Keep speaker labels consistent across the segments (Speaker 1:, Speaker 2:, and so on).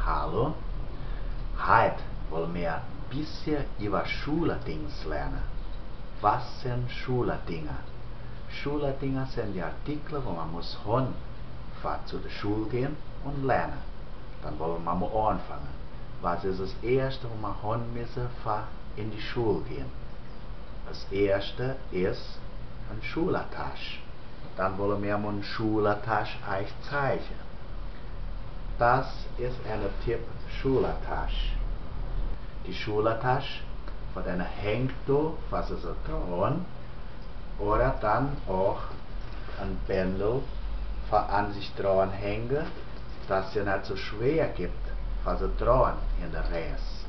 Speaker 1: Hallo, heute wollen wir ein bisschen über Schulerdings lernen. Was sind Schulerdinge? Schulerdinge sind die Artikel, wo man muss hören, für zu der Schule gehen und lernen. Dann wollen wir mal anfangen. Was ist das Erste, wo wir hören müssen, für in die Schule gehen? Das Erste ist eine Schultasche. Dann wollen wir mal eine Schultasche euch zeigen. Das ist eine Typ Schultasche. Die Schultasche von einer hängt da, was sie so dran, oder dann auch ein Bändel an sich dran hängen, dass sie nicht so schwer gibt, was sie dran in der Rest.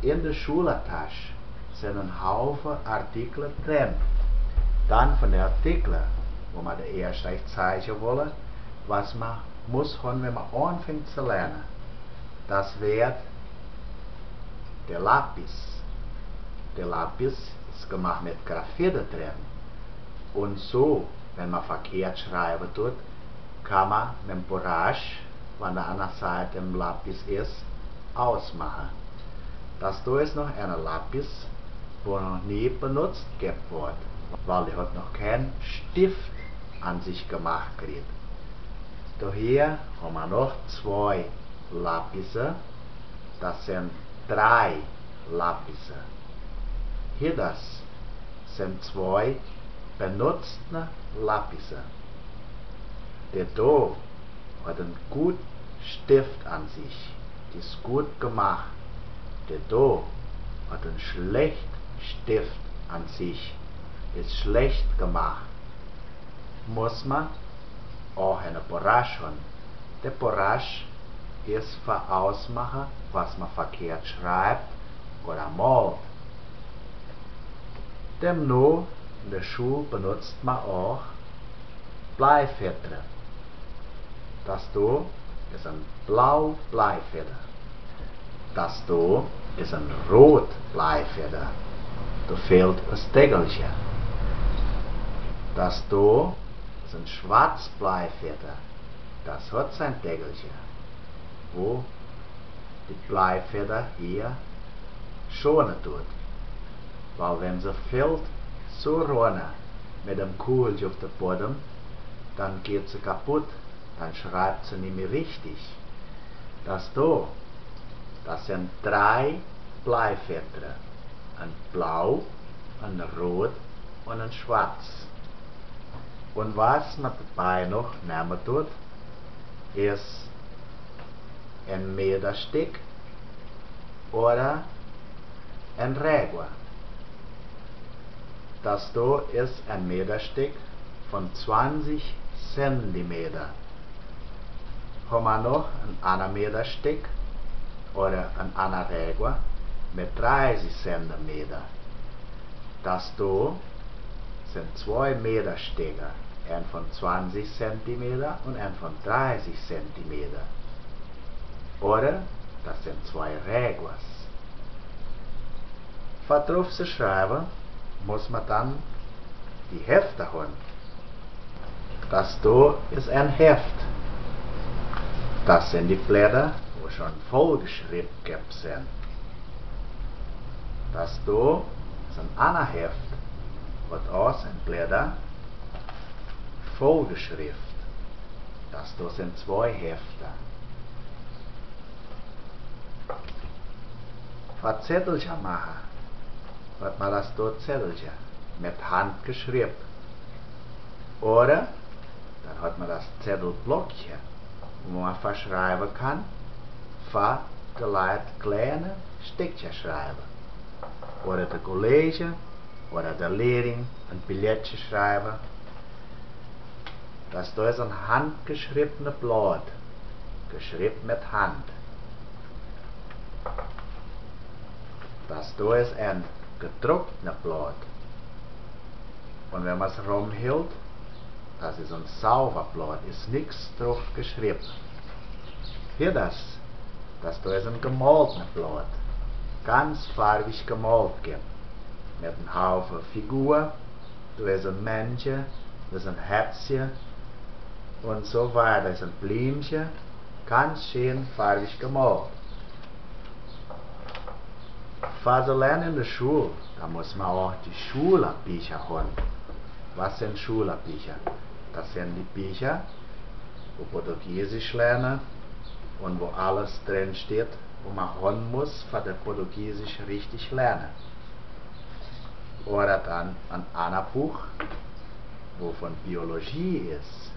Speaker 1: In der Schultasche sind ein Haufen Artikel drin. Dann von den Artikeln, wo man der erste zeigen wollen, was man muss haben, wenn man anfängt zu lernen. Das wird der Lapis. Der Lapis ist gemacht mit Graphite drin. Und so, wenn man verkehrt schreiben tut, kann man mit dem Bourrage, wenn der andere Seite im Lapis ist, ausmachen. Das da ist noch ein Lapis, wo noch nie benutzt wird, weil der hat noch keinen Stift an sich gemacht gekriegt. Daher haben wir noch zwei Lapisse, das sind 3 Lapisse. Hier das sind 2 benutzte Lapisse. Der da hat einen guten Stift an sich, die ist gut gemacht. Der da hat einen schlechten Stift an sich, ist schlecht gemacht. Muss man auch eine Bourrage haben. Der Bourrage ist für ausmachen, was man verkehrt schreibt oder malt. Demnach in der Schule benutzt man auch Bleifeder. Das da ist ein blau Bleifeder. Das da ist ein rot Bleifeder. Da fehlt ein Stegelchen. Das da ist ein schwarz Bleifeder. Das hat sein Degelchen, wo die Bleifeder hier schonen tut. Weil wenn sie fällt so runter mit dem Kugelchen auf den Boden, dann geht sie kaputt, dann schreibt sie nicht mehr richtig. Das da, das sind 3 Bleifeder. Ein blau, ein rot und ein schwarz. Und was man dabei noch nehmen tut, ist ein Meterstück oder ein Regua. Das da ist ein Meterstück von 20 cm. Haben wir noch ein anderes Meterstück oder ein anderes Regua mit 30 cm. Das da sind 2 Meterstücke, ein von 20 cm und ein von 30 cm. Oder das sind 2 Reguas. Für drauf zu schreiben, muss man dann die Hefte haben. Das da ist ein Heft. Das sind die Blätter, wo schon vollgeschrieben sind. Das da ist ein anderes Heft. Wird aus ein Blätter vollgeschrieben. Das da sind 2 Hefte. Für Zettelchen machen, wird man das da Zettelchen mit Hand geschrieben. Oder dann hat man das Zettelblockchen, wo man verschreiben kann, für die Leute kleine Stückchen schreiben. Oder der Kollege oder der Lehrerin ein Billettchen schreiben. Das da ist ein handgeschriebenes Blatt, geschrieben mit Hand. Das da ist ein gedrucktes Blatt. Und wenn man es rumhält, das ist ein sauber Blatt, ist nichts drauf geschrieben. Hier das da ist ein gemaltes Blatt, ganz farbig gemalt gibt. Mit einem Haufen Figuren, da ist ein Männchen, da ist ein Herzchen und so weiter. Da ist ein Blümchen, ganz schön farbig gemalt. Für das Lernen in der Schule, da muss man auch die Schulbücher haben. Was sind Schulbücher? Das sind die Bücher, wo Portugiesisch lernen und wo alles drin steht, wo man haben muss, für das Portugiesisch richtig lernen. Oder dann ein anderes Buch, wo von Biologie ist.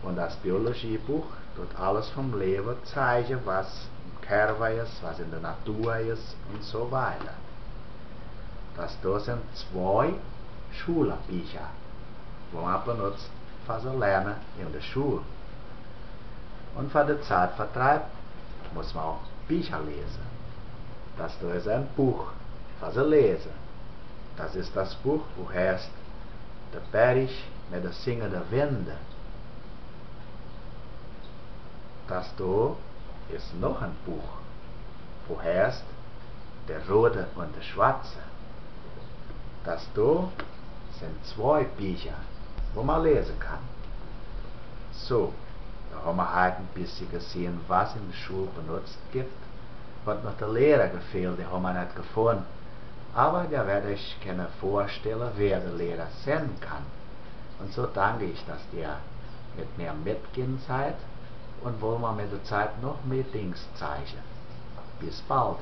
Speaker 1: Und das Biologiebuch tut alles vom Leben zeigen, was im Körper ist, was in der Natur ist und so weiter. Das da sind 2 Schulbücher, wo man benutzt für das Lernen in der Schule. Und für den Zeitvertreib muss man auch Bücher lesen. Das da ist ein Buch für das Lesen. Das ist das Buch, wo heißt Der Berg mit den singenden Winde. Das da ist noch ein Buch, wo heißt Der Rote und der Schwarze. Das da sind 2 Bücher, wo man lesen kann. So, da haben wir heute ein bisschen gesehen, was in der Schule benutzt gibt. Hat noch der Lehrer gefehlt, den haben wir nicht gefunden. Aber da werde ich gerne vorstellen, wer der Lehrer sein kann. Und so danke ich, dass ihr mit mir mitgehen seid und wollen wir mit der Zeit noch mehr Dings zeigen. Bis bald.